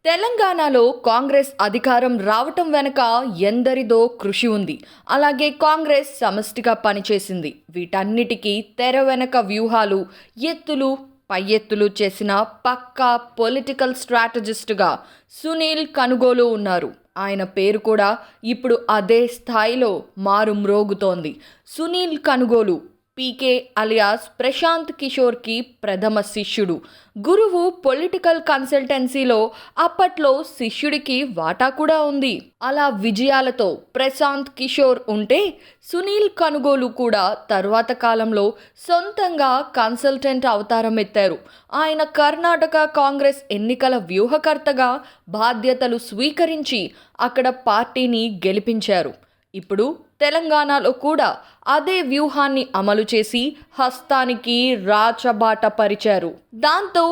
తెలంగాణలో కాంగ్రెస్ అధికారం రావటం వెనుక ఎందరిదో కృషి ఉంది. అలాగే కాంగ్రెస్ సమష్టిగా పనిచేసింది. వీటన్నిటికీ తెర వెనక వ్యూహాలు, ఎత్తులు పై ఎత్తులు చేసిన పక్కా పొలిటికల్ స్ట్రాటజిస్టుగా సునీల్ కనుగోలు ఉన్నారు. ఆయన పేరు కూడా ఇప్పుడు అదే స్థాయిలో మారుమ్రోగుతోంది. సునీల్ కనుగోలు పీకే అలియాస్ ప్రశాంత్ కిషోర్కి ప్రథమ శిష్యుడు. గురువు పొలిటికల్ కన్సల్టెన్సీలో అప్పట్లో శిష్యుడికి వాటా కూడా ఉంది. అలా విజయాలతో ప్రశాంత్ కిషోర్ ఉంటే సునీల్ కనుగోలు కూడా తర్వాత కాలంలో సొంతంగా కన్సల్టెంట్ అవతారం ఎత్తారు. ఆయన కర్ణాటక కాంగ్రెస్ ఎన్నికల వ్యూహకర్తగా బాధ్యతలు స్వీకరించి అక్కడ పార్టీని గెలిపించారు. ఇప్పుడు తెలంగాణలో కూడా అదే వ్యూహాన్ని అమలు చేసి హస్తానికి రాచబాట పరిచారు. దాంతో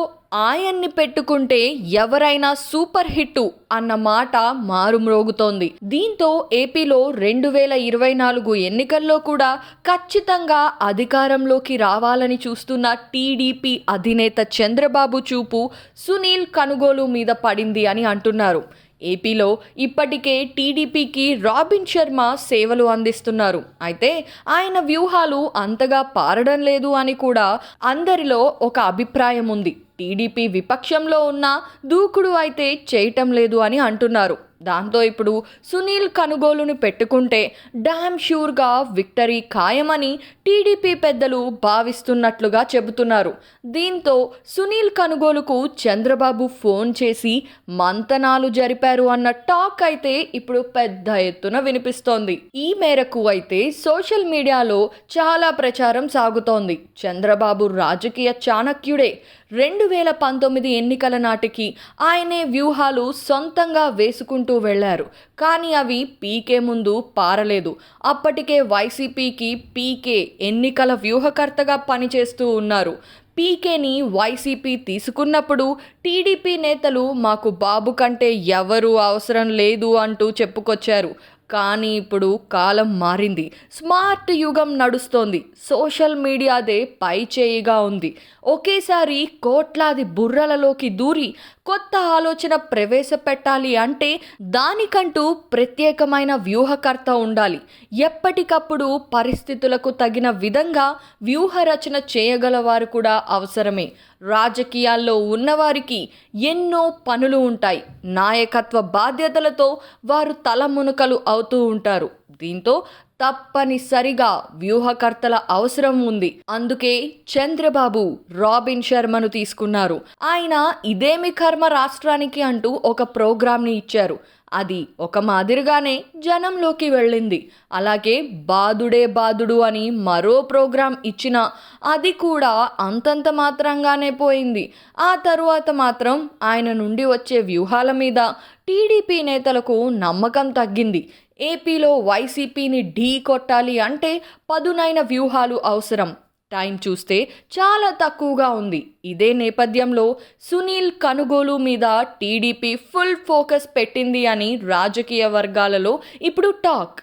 ఆయన్ని పెట్టుకుంటే ఎవరైనా సూపర్ హిట్ అన్న మాట మారుమ్రోగుతోంది. దీంతో ఏపీలో 2024 ఎన్నికల్లో కూడా ఖచ్చితంగా అధికారంలోకి రావాలని చూస్తున్న టీడీపీ అధినేత చంద్రబాబు చూపు సునీల్ కనుగోలు మీద పడింది అని అంటున్నారు. ఏపీలో ఇప్పటికే టీడీపీకి రాబిన్ శర్మ సేవలు అందిస్తున్నారు. అయితే ఆయన వ్యూహాలు అంతగా పారడం లేదు అని కూడా అందరిలో ఒక అభిప్రాయం ఉంది. టీడీపీ విపక్షంలో ఉన్న దూకుడు అయితే చేయటం లేదు అని అంటున్నారు. దాంతో ఇప్పుడు సునీల్ కనుగోలుని పెట్టుకుంటే డామ్ షూర్గా విక్టరీ ఖాయమని టీడీపీ పెద్దలు భావిస్తున్నట్లుగా చెబుతున్నారు. దీంతో సునీల్ కనుగోలుకు చంద్రబాబు ఫోన్ చేసి మంతనాలు జరిపారు అన్న టాక్ అయితే ఇప్పుడు పెద్ద ఎత్తున వినిపిస్తోంది. ఈ మేరకు అయితే సోషల్ మీడియాలో చాలా ప్రచారం సాగుతోంది. చంద్రబాబు రాజకీయ చాణక్యుడే. 2019 ఎన్నికల నాటికి ఆయనే వ్యూహాలు సొంతంగా వేసుకుంటూ వెళ్లారు. కానీ అవి పీకే ముందు పారలేదు. అప్పటికే వైసీపీకి పీకే ఎన్నికల వ్యూహకర్తగా పనిచేస్తూ ఉన్నారు. పీకేని వైసీపీ తీసుకున్నప్పుడు టీడీపీ నేతలు మాకు బాబు కంటే ఎవరూ అవసరం లేదు అంటూ చెప్పుకొచ్చారు. కానీ ఇప్పుడు కాలం మారింది. స్మార్ట్ యుగం నడుస్తోంది. సోషల్ మీడియాదే పై చేయిగా ఉంది. ఒకేసారి కోట్లాది బుర్రలలోకి దూరి కొత్త ఆలోచన ప్రవేశపెట్టాలి అంటే దానికంటూ ప్రత్యేకమైన వ్యూహకర్త ఉండాలి. ఎప్పటికప్పుడు పరిస్థితులకు తగిన విధంగా వ్యూహ రచన చేయగలవారు కూడా అవసరమే. రాజకీయాల్లో ఉన్నవారికి ఎన్నో పనులు ఉంటాయి. నాయకత్వ బాధ్యతలతో వారు తలమునకలు అవుతూ ఉంటారు. దీంతో తప్పనిసరిగా వ్యూహకర్తల అవసరం ఉంది. అందుకే చంద్రబాబు రాబిన్ శర్మను తీసుకున్నారు. ఆయన ఇదేమి కర్మ రాష్ట్రానికి అంటూ ఒక ప్రోగ్రాంని ఇచ్చారు. అది ఒక మాదిరిగానే జనంలోకి వెళ్ళింది. అలాగే బాదుడే బాదుడు అని మరో ప్రోగ్రాం ఇచ్చినా అది కూడా అంతంత మాత్రంగానే పోయింది. ఆ తరువాత మాత్రం ఆయన నుండి వచ్చే వ్యూహాల మీద టీడీపీ నేతలకు నమ్మకం తగ్గింది. ఏపీలో వైసీపీని ఢీ కొట్టాలి అంటే పదునైన వ్యూహాలు అవసరం. టైం చూస్తే చాలా తక్కువగా ఉంది. ఇదే నేపథ్యంలో సునీల్ కనుగోలు మీద టీడీపీ ఫుల్ ఫోకస్ పెట్టింది అని రాజకీయ వర్గాలలో ఇప్పుడు టాక్.